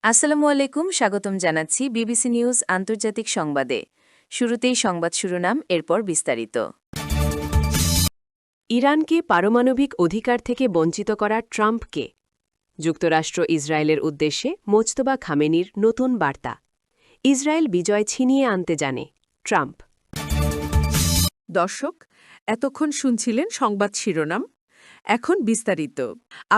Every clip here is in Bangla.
আসসালামু আলাইকুম, স্বাগতম জানাচ্ছি বিবিসি নিউজ আন্তর্জাতিক সংবাদে। শুরুতেই সংবাদ শিরোনাম, এরপর বিস্তারিত। ইরানকে পারমাণবিক অধিকার থেকে বঞ্চিত করা ট্রাম্পকে। যুক্তরাষ্ট্র ইসরায়েলের উদ্দেশ্যে মোজতবা খামেনির নতুন বার্তা। ইসরায়েল বিজয় ছিনিয়ে আনতে জানে ট্রাম্প। দর্শক, এতক্ষণ শুনছিলেন সংবাদ শিরোনাম। এখন বিস্তারিত।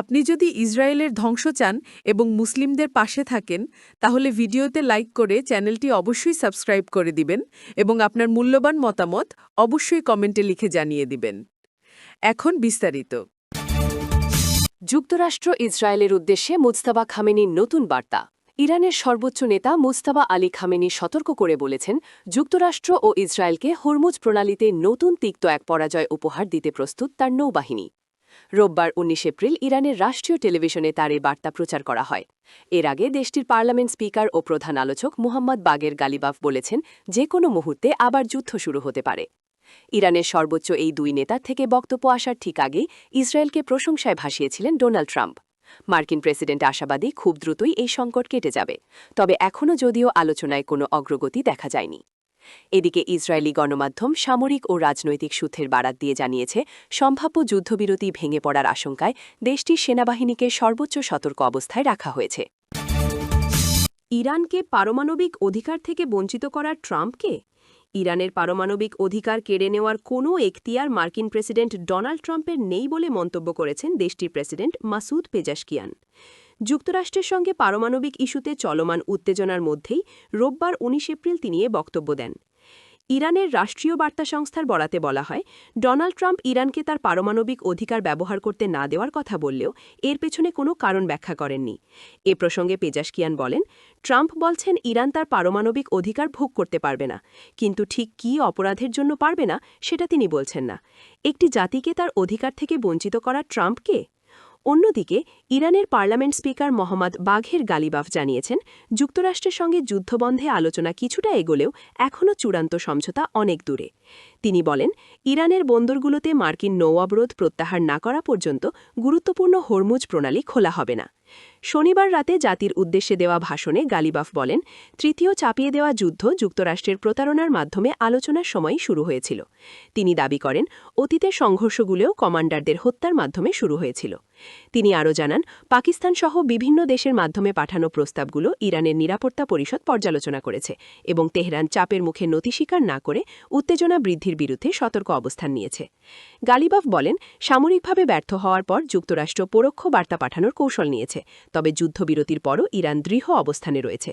আপনি যদি ইসরায়েলের ধ্বংস চান এবং মুসলিমদের পাশে থাকেন, তাহলে ভিডিওতে লাইক করে চ্যানেলটি অবশ্যই সাবস্ক্রাইব করে দিবেন এবং আপনার মূল্যবান মতামত অবশ্যই কমেন্টে লিখে জানিয়ে দিবেন। এখন বিস্তারিত। যুক্তরাষ্ট্র ইসরায়েলের উদ্দেশ্যে মোজতবা খামেনির নতুন বার্তা। ইরানের সর্বোচ্চ নেতা মোজতবা আলী খামেনি সতর্ক করে বলেছেন, যুক্তরাষ্ট্র ও ইসরায়েলকে হরমুজ প্রণালীতে নতুন তিক্ত এক পরাজয় উপহার দিতে প্রস্তুত তার নৌবাহিনী। রোববার ১৯ এপ্রিল ইরানের রাষ্ট্রীয় টেলিভিশনে তার এই বার্তা প্রচার করা হয়। এর আগে দেশটির পার্লামেন্ট স্পিকার ও প্রধান আলোচক মুহাম্মদ বাগের গালিবাফ বলেছেন, যে কোনো মুহূর্তে আবার যুদ্ধ শুরু হতে পারে। ইরানের সর্বোচ্চ এই দুই নেতার থেকে বক্তব্য আসার ঠিক আগেই ইসরায়েলকে প্রশংসায় ভাসিয়েছিলেন ডোনাল্ড ট্রাম্প। মার্কিন প্রেসিডেন্ট আশাবাদী খুব দ্রুতই এই সংকট কেটে যাবে, তবে এখনও যদিও আলোচনায় কোনো অগ্রগতি দেখা যায়নি। এদিকে ইসরায়েলি গণমাধ্যম সামরিক ও রাজনৈতিক সূত্রের বারাত দিয়ে জানিয়েছে, সম্ভাব্য যুদ্ধবিরতি ভেঙে পড়ার আশঙ্কায় দেশটির সেনাবাহিনীকে সর্বোচ্চ সতর্ক অবস্থায় রাখা হয়েছে। ইরানকে পারমাণবিক অধিকার থেকে বঞ্চিত করা ট্রাম্পকে। ইরানের পারমাণবিক অধিকার কেড়ে নেওয়ার কোনো এখতিয়ার মার্কিন প্রেসিডেন্ট ডোনাল্ড ট্রাম্পের নেই বলে মন্তব্য করেছেন দেশটির প্রেসিডেন্ট মাসুদ পেজাশকিয়ান। যুক্তরাষ্ট্রের সঙ্গে পারমাণবিক ইস্যুতে চলমান উত্তেজনার মধ্যেই রোববার ১৯ এপ্রিল তিনি এ বক্তব্য দেন। ইরানের রাষ্ট্রীয় বার্তা সংস্থার বরাতে বলা হয়, ডোনাল্ড ট্রাম্প ইরানকে তার পারমাণবিক অধিকার ব্যবহার করতে না দেওয়ার কথা বললেও এর পেছনে কোনো কারণ ব্যাখ্যা করেননি। এ প্রসঙ্গে পেজাশকিয়ান বলেন, ট্রাম্প বলছেন ইরান তার পারমাণবিক অধিকার ভোগ করতে পারবে না, কিন্তু ঠিক কী অপরাধের জন্য পারবে না সেটা তিনি বলছেন না। একটি জাতিকে তার অধিকার থেকে বঞ্চিত করা ট্রাম্পকে। অন্যদিকে ইরানের পার্লামেন্ট স্পিকার মোহাম্মদ বাঘের গালিবাফ জানিয়েছেন, যুক্তরাষ্ট্রের সঙ্গে যুদ্ধবন্ধে আলোচনা কিছুটা এগোলেও এখনও চূড়ান্ত সমঝোতা অনেক দূরে। তিনি বলেন, ইরানের বন্দরগুলোতে মার্কিন নৌ অবরোধ প্রত্যাহার না করা পর্যন্ত গুরুত্বপূর্ণ হরমুজ প্রণালী খোলা হবে না। শনিবার রাতে জাতির উদ্দেশ্যে দেওয়া ভাষণে গালিবাফ বলেন, তৃতীয় চাপিয়ে দেওয়া যুদ্ধ যুক্তরাষ্ট্রের প্রতারণার মাধ্যমে আলোচনার সময় শুরু হয়েছিল। তিনি দাবি করেন, অতীতের সংঘর্ষগুলোও কমান্ডারদের হত্যার মাধ্যমে শুরু হয়েছিল। তিনি আরও জানান, পাকিস্তানসহ বিভিন্ন দেশের মাধ্যমে পাঠানো প্রস্তাবগুলো ইরানের নিরাপত্তা পরিষদ পর্যালোচনা করেছে এবং তেহরান চাপের মুখে নতি স্বীকার না করে উত্তেজনা বৃদ্ধির বিরুদ্ধে সতর্ক অবস্থান নিয়েছে। গালিবাফ বলেন, সামরিকভাবে ব্যর্থ হওয়ার পর যুক্তরাষ্ট্র পরোক্ষ বার্তা পাঠানোর কৌশল নিয়েছে, তবে যুদ্ধবিরতির পরও ইরান দৃঢ় অবস্থানে রয়েছে।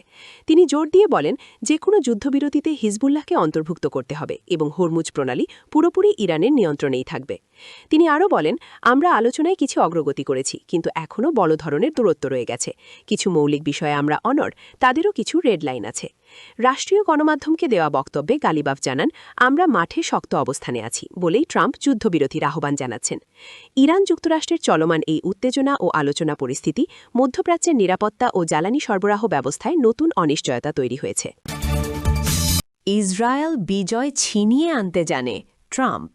তিনি জোর দিয়ে বলেন, যে কোনো যুদ্ধবিরতিতে হিজবুল্লাহকে অন্তর্ভুক্ত করতে হবে এবং হরমুজ প্রণালী পুরোপুরি ইরানের নিয়ন্ত্রণেই থাকবে। তিনি আরও বলেন, আমরা আলোচনায় কিছু অগ্রগতি করেছি, কিন্তু এখনও বড় ধরনের দূরত্ব রয়ে গেছে। কিছু মৌলিক বিষয়ে আমরা অনড়, তাদেরও কিছু রেড লাইন আছে। রাষ্ট্রীয় গণমাধ্যমকে দেওয়া বক্তব্যে গালিবাফ জানান, আমরা মাঠে শক্ত অবস্থানে আছি বলেই ট্রাম্প যুদ্ধবিরতির আহ্বান জানাচ্ছেন। ইরান যুক্তরাষ্ট্রের চলমান এই উত্তেজনা ও আলোচনা পরিস্থিতি মধ্যপ্রাচ্যের নিরাপত্তা ও জ্বালানি সরবরাহ ব্যবস্থায় নতুন অনিশ্চয়তা তৈরি হয়েছে। ইসরায়েল বিজয় ছিনিয়ে আনতে জানে ট্রাম্প।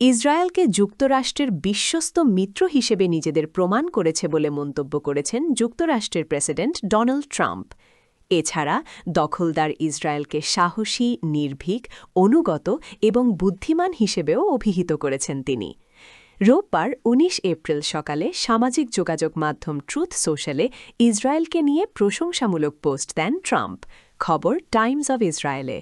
ইসরায়েলকে যুক্তরাষ্ট্রের বিশ্বস্ত মিত্র হিসেবে নিজেদের প্রমাণ করেছে বলে মন্তব্য করেছেন যুক্তরাষ্ট্রের প্রেসিডেন্ট ডোনাল্ড ট্রাম্প। এছাড়া দখলদার ইসরায়েলকে সাহসী, নির্ভীক, অনুগত এবং বুদ্ধিমান হিসেবেও অভিহিত করেছেন তিনি। রোববার ১৯ এপ্রিল সকালে সামাজিক যোগাযোগ মাধ্যম ট্রুথ সোশ্যালে ইসরায়েলকে নিয়ে প্রশংসামূলক পোস্ট দেন ট্রাম্প। খবর টাইমস অব ইসরায়েলে।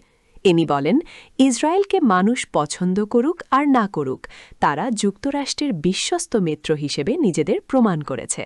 ইনি বলেন, ইসরায়েলকে মানুষ পছন্দ করুক আর না করুক, তারা যুক্তরাষ্ট্রের বিশ্বস্ত মিত্র হিসেবে নিজেদের প্রমাণ করেছে।